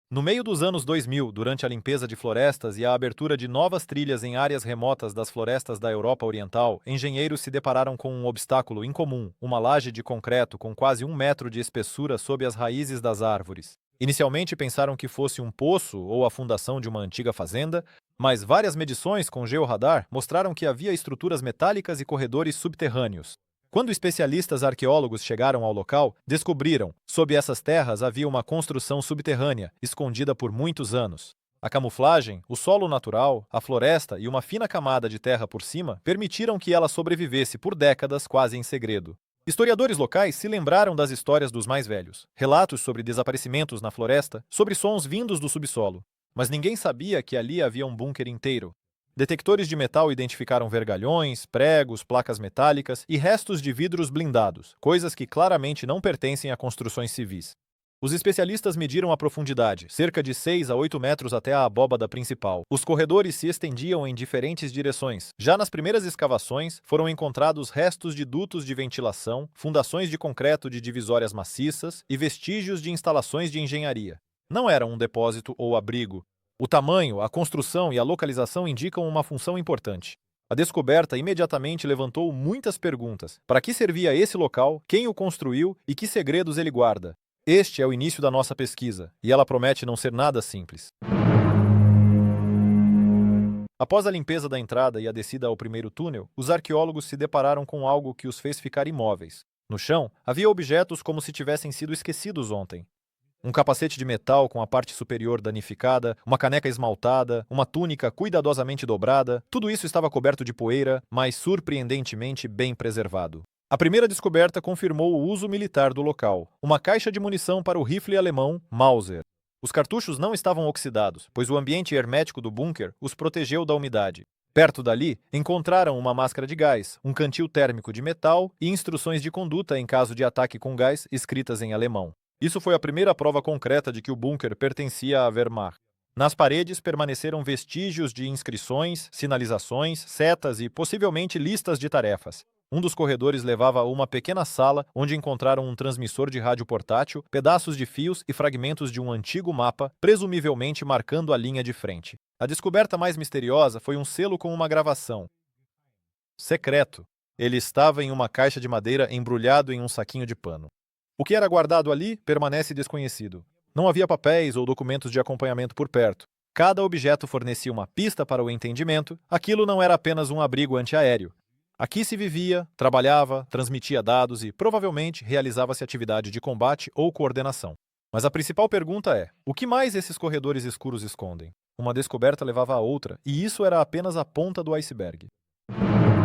No meio dos anos 2000, durante a limpeza de florestas e a abertura de novas trilhas em áreas remotas das florestas da Europa Oriental, engenheiros se depararam com um obstáculo incomum, uma laje de concreto com quase 1 metro de espessura sob as raízes das árvores. Inicialmente pensaram que fosse um poço ou a fundação de uma antiga fazenda, mas várias medições com georradar mostraram que havia estruturas metálicas e corredores subterrâneos. Quando especialistas arqueólogos chegaram ao local, descobriram, sob essas terras havia uma construção subterrânea, escondida por muitos anos. A camuflagem, o solo natural, a floresta e uma fina camada de terra por cima permitiram que ela sobrevivesse por décadas quase em segredo. Historiadores locais se lembraram das histórias dos mais velhos, relatos sobre desaparecimentos na floresta, sobre sons vindos do subsolo. Mas ninguém sabia que ali havia um bunker inteiro. Detectores de metal identificaram vergalhões, pregos, placas metálicas e restos de vidros blindados, coisas que claramente não pertencem a construções civis. Os especialistas mediram a profundidade, cerca de 6 a 8 metros até a abóbada principal. Os corredores se estendiam em diferentes direções. Já nas primeiras escavações, foram encontrados restos de dutos de ventilação, fundações de concreto de divisórias maciças e vestígios de instalações de engenharia. Não era um depósito ou abrigo. O tamanho, a construção e a localização indicam uma função importante. A descoberta imediatamente levantou muitas perguntas. Para que servia esse local, quem o construiu e que segredos ele guarda? Este é o início da nossa pesquisa, e ela promete não ser nada simples. Após a limpeza da entrada e a descida ao primeiro túnel, os arqueólogos se depararam com algo que os fez ficar imóveis. No chão, havia objetos como se tivessem sido esquecidos ontem. Um capacete de metal com a parte superior danificada, uma caneca esmaltada, uma túnica cuidadosamente dobrada, tudo isso estava coberto de poeira, mas surpreendentemente bem preservado. A primeira descoberta confirmou o uso militar do local, uma caixa de munição para o rifle alemão Mauser. Os cartuchos não estavam oxidados, pois o ambiente hermético do bunker os protegeu da umidade. Perto dali, encontraram uma máscara de gás, um cantil térmico de metal e instruções de conduta em caso de ataque com gás escritas em alemão. Isso foi a primeira prova concreta de que o bunker pertencia à Wehrmacht. Nas paredes permaneceram vestígios de inscrições, sinalizações, setas e possivelmente listas de tarefas. Um dos corredores levava a uma pequena sala onde encontraram um transmissor de rádio portátil, pedaços de fios e fragmentos de um antigo mapa, presumivelmente marcando a linha de frente. A descoberta mais misteriosa foi um selo com uma gravação. Secreto. Ele estava em uma caixa de madeira embrulhado em um saquinho de pano. O que era guardado ali permanece desconhecido. Não havia papéis ou documentos de acompanhamento por perto. Cada objeto fornecia uma pista para o entendimento. Aquilo não era apenas um abrigo antiaéreo. Aqui se vivia, trabalhava, transmitia dados e, provavelmente, realizava-se atividade de combate ou coordenação. Mas a principal pergunta é: o que mais esses corredores escuros escondem? Uma descoberta levava a outra, e isso era apenas a ponta do iceberg.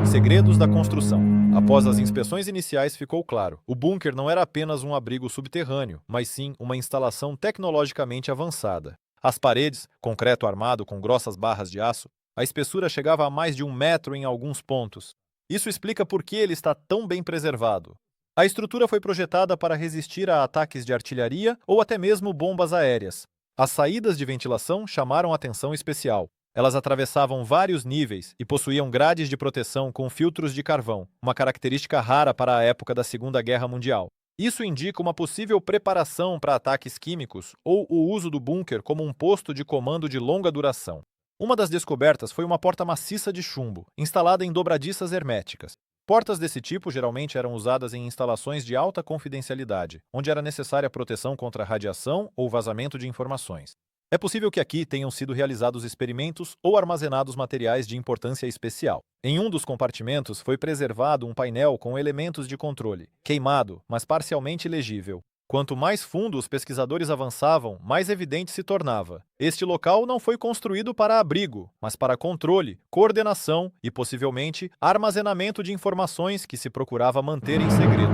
Segredos da construção. Após as inspeções iniciais ficou claro, o bunker não era apenas um abrigo subterrâneo, mas sim uma instalação tecnologicamente avançada. As paredes, concreto armado com grossas barras de aço, a espessura chegava a mais de 1 metro em alguns pontos. Isso explica por que ele está tão bem preservado. A estrutura foi projetada para resistir a ataques de artilharia ou até mesmo bombas aéreas. As saídas de ventilação chamaram atenção especial. Elas atravessavam vários níveis e possuíam grades de proteção com filtros de carvão, uma característica rara para a época da Segunda Guerra Mundial. Isso indica uma possível preparação para ataques químicos ou o uso do bunker como um posto de comando de longa duração. Uma das descobertas foi uma porta maciça de chumbo, instalada em dobradiças herméticas. Portas desse tipo geralmente eram usadas em instalações de alta confidencialidade, onde era necessária proteção contra radiação ou vazamento de informações. É possível que aqui tenham sido realizados experimentos ou armazenados materiais de importância especial. Em um dos compartimentos foi preservado um painel com elementos de controle, queimado, mas parcialmente legível. Quanto mais fundo os pesquisadores avançavam, mais evidente se tornava. Este local não foi construído para abrigo, mas para controle, coordenação e, possivelmente, armazenamento de informações que se procurava manter em segredo.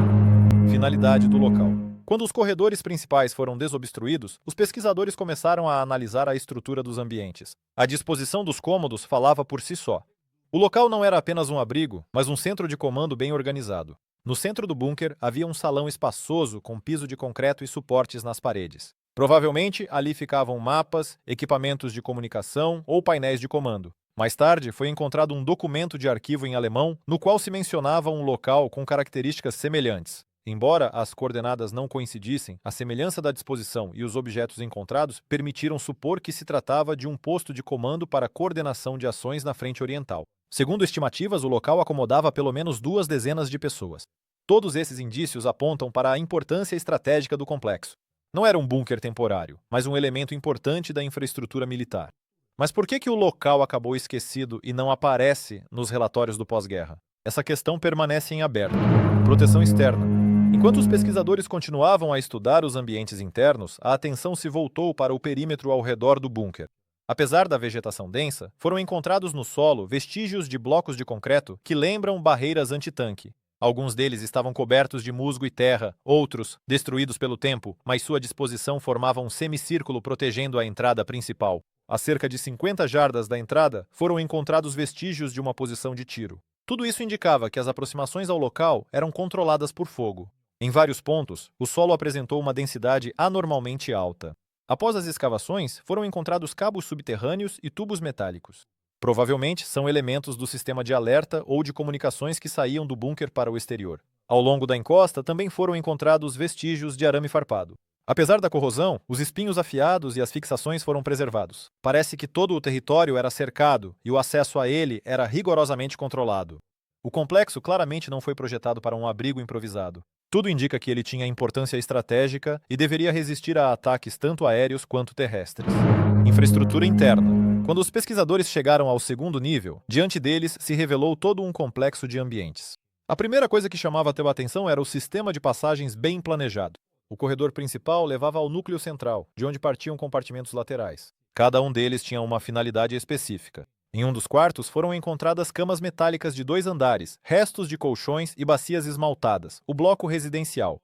Finalidade do local. Quando os corredores principais foram desobstruídos, os pesquisadores começaram a analisar a estrutura dos ambientes. A disposição dos cômodos falava por si só. O local não era apenas um abrigo, mas um centro de comando bem organizado. No centro do bunker havia um salão espaçoso com piso de concreto e suportes nas paredes. Provavelmente ali ficavam mapas, equipamentos de comunicação ou painéis de comando. Mais tarde, foi encontrado um documento de arquivo em alemão no qual se mencionava um local com características semelhantes. Embora as coordenadas não coincidissem, a semelhança da disposição e os objetos encontrados permitiram supor que se tratava de um posto de comando para coordenação de ações na frente oriental. Segundo estimativas, o local acomodava pelo menos 2 dezenas de pessoas. Todos esses indícios apontam para a importância estratégica do complexo. Não era um bunker temporário, mas um elemento importante da infraestrutura militar. Mas por que o local acabou esquecido e não aparece nos relatórios do pós-guerra? Essa questão permanece em aberto. Proteção externa. Enquanto os pesquisadores continuavam a estudar os ambientes internos, a atenção se voltou para o perímetro ao redor do bunker. Apesar da vegetação densa, foram encontrados no solo vestígios de blocos de concreto que lembram barreiras antitanque. Alguns deles estavam cobertos de musgo e terra, outros, destruídos pelo tempo, mas sua disposição formava um semicírculo protegendo a entrada principal. A cerca de 50 jardas da entrada, foram encontrados vestígios de uma posição de tiro. Tudo isso indicava que as aproximações ao local eram controladas por fogo. Em vários pontos, o solo apresentou uma densidade anormalmente alta. Após as escavações, foram encontrados cabos subterrâneos e tubos metálicos. Provavelmente são elementos do sistema de alerta ou de comunicações que saíam do bunker para o exterior. Ao longo da encosta também foram encontrados vestígios de arame farpado. Apesar da corrosão, os espinhos afiados e as fixações foram preservados. Parece que todo o território era cercado e o acesso a ele era rigorosamente controlado. O complexo claramente não foi projetado para um abrigo improvisado. Tudo indica que ele tinha importância estratégica e deveria resistir a ataques tanto aéreos quanto terrestres. Infraestrutura interna. Quando os pesquisadores chegaram ao segundo nível, diante deles se revelou todo um complexo de ambientes. A primeira coisa que chamava a atenção era o sistema de passagens bem planejado. O corredor principal levava ao núcleo central, de onde partiam compartimentos laterais. Cada um deles tinha uma finalidade específica. Em um dos quartos foram encontradas camas metálicas de 2 andares, restos de colchões e bacias esmaltadas, o bloco residencial.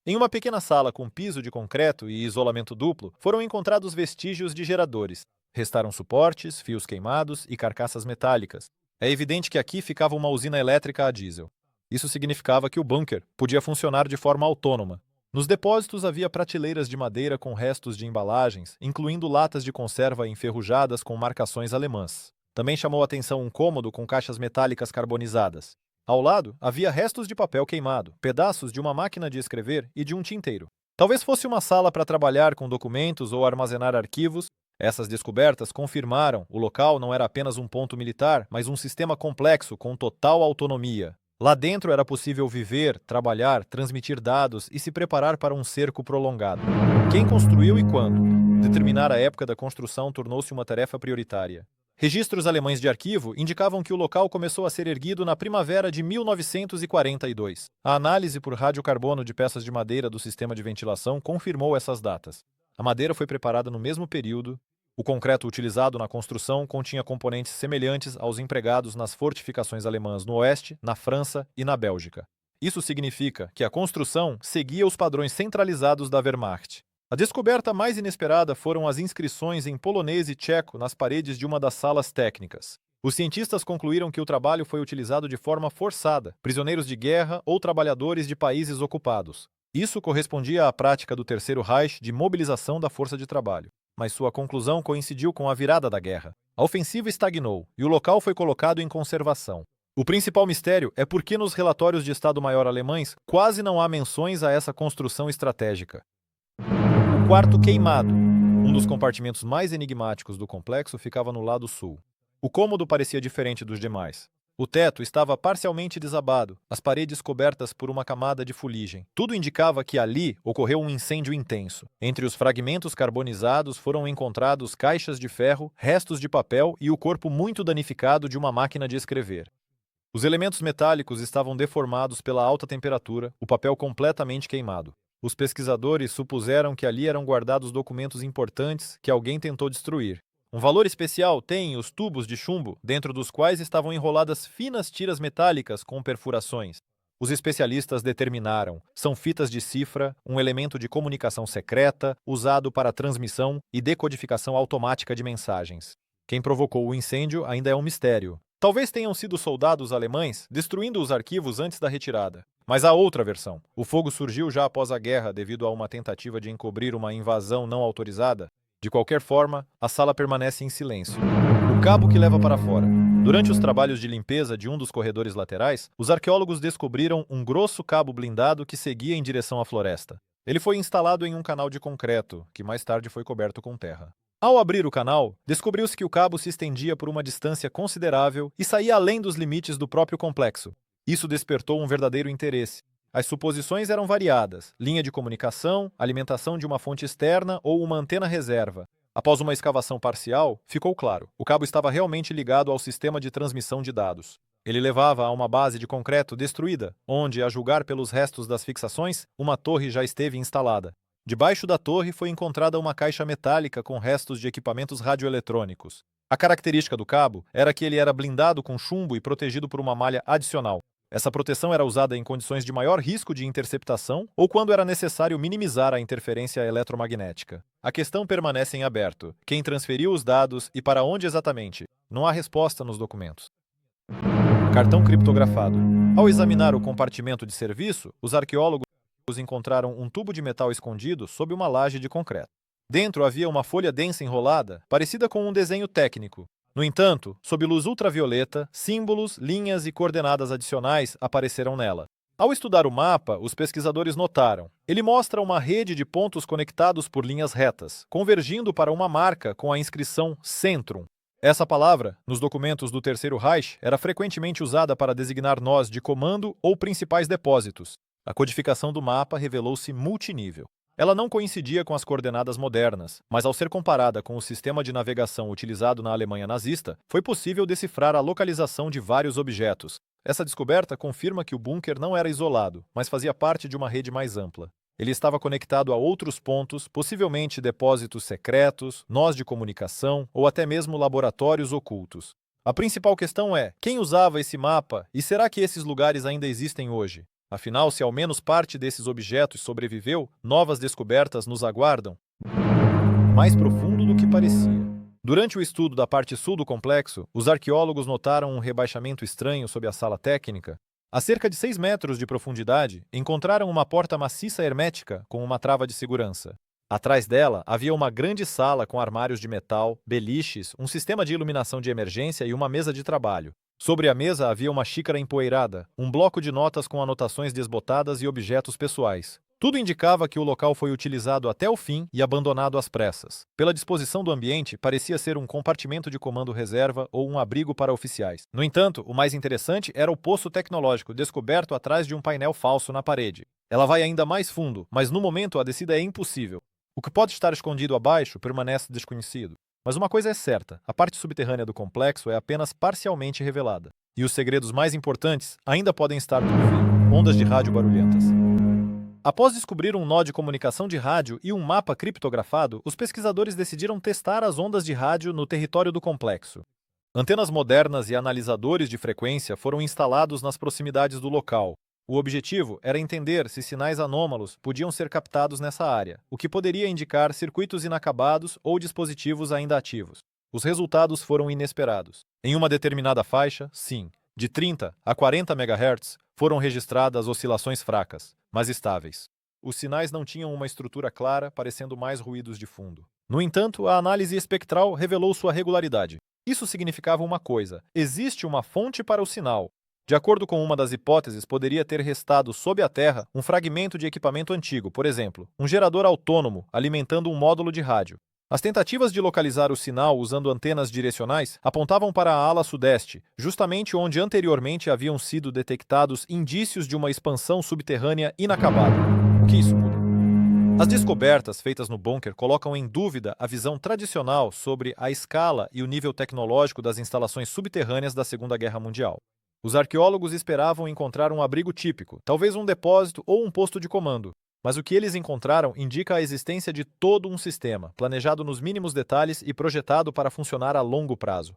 Em uma pequena sala com piso de concreto e isolamento duplo, foram encontrados vestígios de geradores. Restaram suportes, fios queimados e carcaças metálicas. É evidente que aqui ficava uma usina elétrica a diesel. Isso significava que o bunker podia funcionar de forma autônoma. Nos depósitos havia prateleiras de madeira com restos de embalagens, incluindo latas de conserva enferrujadas com marcações alemãs. Também chamou a atenção um cômodo com caixas metálicas carbonizadas. Ao lado, havia restos de papel queimado, pedaços de uma máquina de escrever e de um tinteiro. Talvez fosse uma sala para trabalhar com documentos ou armazenar arquivos. Essas descobertas confirmaram que o local não era apenas um ponto militar, mas um sistema complexo com total autonomia. Lá dentro era possível viver, trabalhar, transmitir dados e se preparar para um cerco prolongado. Quem construiu e quando? Determinar a época da construção tornou-se uma tarefa prioritária. Registros alemães de arquivo indicavam que o local começou a ser erguido na primavera de 1942. A análise por radiocarbono de peças de madeira do sistema de ventilação confirmou essas datas. A madeira foi preparada no mesmo período. O concreto utilizado na construção continha componentes semelhantes aos empregados nas fortificações alemãs no Oeste, na França e na Bélgica. Isso significa que a construção seguia os padrões centralizados da Wehrmacht. A descoberta mais inesperada foram as inscrições em polonês e tcheco nas paredes de uma das salas técnicas. Os cientistas concluíram que o trabalho foi utilizado de forma forçada, prisioneiros de guerra ou trabalhadores de países ocupados. Isso correspondia à prática do Terceiro Reich de mobilização da força de trabalho. Mas sua conclusão coincidiu com a virada da guerra. A ofensiva estagnou e o local foi colocado em conservação. O principal mistério é por que nos relatórios de Estado-Maior alemães quase não há menções a essa construção estratégica. O quarto queimado. Um dos compartimentos mais enigmáticos do complexo ficava no lado sul. O cômodo parecia diferente dos demais. O teto estava parcialmente desabado, as paredes cobertas por uma camada de fuligem. Tudo indicava que ali ocorreu um incêndio intenso. Entre os fragmentos carbonizados foram encontrados caixas de ferro, restos de papel e o corpo muito danificado de uma máquina de escrever. Os elementos metálicos estavam deformados pela alta temperatura, o papel completamente queimado. Os pesquisadores supuseram que ali eram guardados documentos importantes que alguém tentou destruir. Um valor especial tem os tubos de chumbo, dentro dos quais estavam enroladas finas tiras metálicas com perfurações. Os especialistas determinaram: são fitas de cifra, um elemento de comunicação secreta, usado para transmissão e decodificação automática de mensagens. Quem provocou o incêndio ainda é um mistério. Talvez tenham sido soldados alemães destruindo os arquivos antes da retirada. Mas há outra versão. O fogo surgiu já após a guerra devido a uma tentativa de encobrir uma invasão não autorizada. De qualquer forma, a sala permanece em silêncio. O cabo que leva para fora. Durante os trabalhos de limpeza de um dos corredores laterais, os arqueólogos descobriram um grosso cabo blindado que seguia em direção à floresta. Ele foi instalado em um canal de concreto, que mais tarde foi coberto com terra. Ao abrir o canal, descobriu-se que o cabo se estendia por uma distância considerável e saía além dos limites do próprio complexo. Isso despertou um verdadeiro interesse. As suposições eram variadas: linha de comunicação, alimentação de uma fonte externa ou uma antena reserva. Após uma escavação parcial, ficou claro: o cabo estava realmente ligado ao sistema de transmissão de dados. Ele levava a uma base de concreto destruída, onde, a julgar pelos restos das fixações, uma torre já esteve instalada. Debaixo da torre foi encontrada uma caixa metálica com restos de equipamentos radioeletrônicos. A característica do cabo era que ele era blindado com chumbo e protegido por uma malha adicional. Essa proteção era usada em condições de maior risco de interceptação ou quando era necessário minimizar a interferência eletromagnética. A questão permanece em aberto: quem transferiu os dados e para onde exatamente? Não há resposta nos documentos. Cartão criptografado. Ao examinar o compartimento de serviço, os arqueólogos encontraram um tubo de metal escondido sob uma laje de concreto. Dentro havia uma folha densa enrolada, parecida com um desenho técnico. No entanto, sob luz ultravioleta, símbolos, linhas e coordenadas adicionais apareceram nela. Ao estudar o mapa, os pesquisadores notaram: ele mostra uma rede de pontos conectados por linhas retas, convergindo para uma marca com a inscrição Centrum. Essa palavra, nos documentos do Terceiro Reich, era frequentemente usada para designar nós de comando ou principais depósitos. A codificação do mapa revelou-se multinível. Ela não coincidia com as coordenadas modernas, mas ao ser comparada com o sistema de navegação utilizado na Alemanha nazista, foi possível decifrar a localização de vários objetos. Essa descoberta confirma que o bunker não era isolado, mas fazia parte de uma rede mais ampla. Ele estava conectado a outros pontos, possivelmente depósitos secretos, nós de comunicação ou até mesmo laboratórios ocultos. A principal questão é: quem usava esse mapa e será que esses lugares ainda existem hoje? Afinal, se ao menos parte desses objetos sobreviveu, novas descobertas nos aguardam. Mais profundo do que parecia. Durante o estudo da parte sul do complexo, os arqueólogos notaram um rebaixamento estranho sob a sala técnica. A cerca de 6 metros de profundidade, encontraram uma porta maciça hermética com uma trava de segurança. Atrás dela, havia uma grande sala com armários de metal, beliches, um sistema de iluminação de emergência e uma mesa de trabalho. Sobre a mesa havia uma xícara empoeirada, um bloco de notas com anotações desbotadas e objetos pessoais. Tudo indicava que o local foi utilizado até o fim e abandonado às pressas. Pela disposição do ambiente, parecia ser um compartimento de comando reserva ou um abrigo para oficiais. No entanto, o mais interessante era o poço tecnológico descoberto atrás de um painel falso na parede. Ela vai ainda mais fundo, mas no momento a descida é impossível. O que pode estar escondido abaixo permanece desconhecido. Mas uma coisa é certa: a parte subterrânea do complexo é apenas parcialmente revelada. E os segredos mais importantes ainda podem estar por vir: ondas de rádio barulhentas. Após descobrir um nó de comunicação de rádio e um mapa criptografado, os pesquisadores decidiram testar as ondas de rádio no território do complexo. Antenas modernas e analisadores de frequência foram instalados nas proximidades do local. O objetivo era entender se sinais anômalos podiam ser captados nessa área, o que poderia indicar circuitos inacabados ou dispositivos ainda ativos. Os resultados foram inesperados. Em uma determinada faixa, sim, de 30 a 40 MHz, foram registradas oscilações fracas, mas estáveis. Os sinais não tinham uma estrutura clara, parecendo mais ruídos de fundo. No entanto, a análise espectral revelou sua regularidade. Isso significava uma coisa: existe uma fonte para o sinal. De acordo com uma das hipóteses, poderia ter restado sob a terra um fragmento de equipamento antigo, por exemplo, um gerador autônomo alimentando um módulo de rádio. As tentativas de localizar o sinal usando antenas direcionais apontavam para a ala sudeste, justamente onde anteriormente haviam sido detectados indícios de uma expansão subterrânea inacabada. O que isso muda? As descobertas feitas no bunker colocam em dúvida a visão tradicional sobre a escala e o nível tecnológico das instalações subterrâneas da Segunda Guerra Mundial. Os arqueólogos esperavam encontrar um abrigo típico, talvez um depósito ou um posto de comando. Mas o que eles encontraram indica a existência de todo um sistema, planejado nos mínimos detalhes e projetado para funcionar a longo prazo.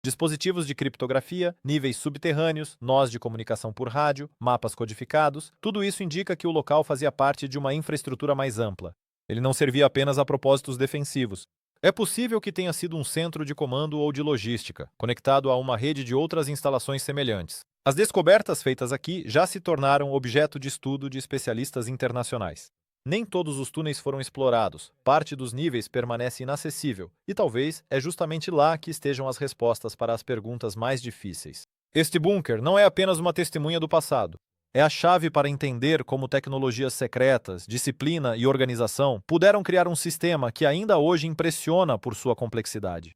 Dispositivos de criptografia, níveis subterrâneos, nós de comunicação por rádio, mapas codificados, tudo isso indica que o local fazia parte de uma infraestrutura mais ampla. Ele não servia apenas a propósitos defensivos. É possível que tenha sido um centro de comando ou de logística, conectado a uma rede de outras instalações semelhantes. As descobertas feitas aqui já se tornaram objeto de estudo de especialistas internacionais. Nem todos os túneis foram explorados, parte dos níveis permanece inacessível, e talvez é justamente lá que estejam as respostas para as perguntas mais difíceis. Este bunker não é apenas uma testemunha do passado. É a chave para entender como tecnologias secretas, disciplina e organização puderam criar um sistema que ainda hoje impressiona por sua complexidade.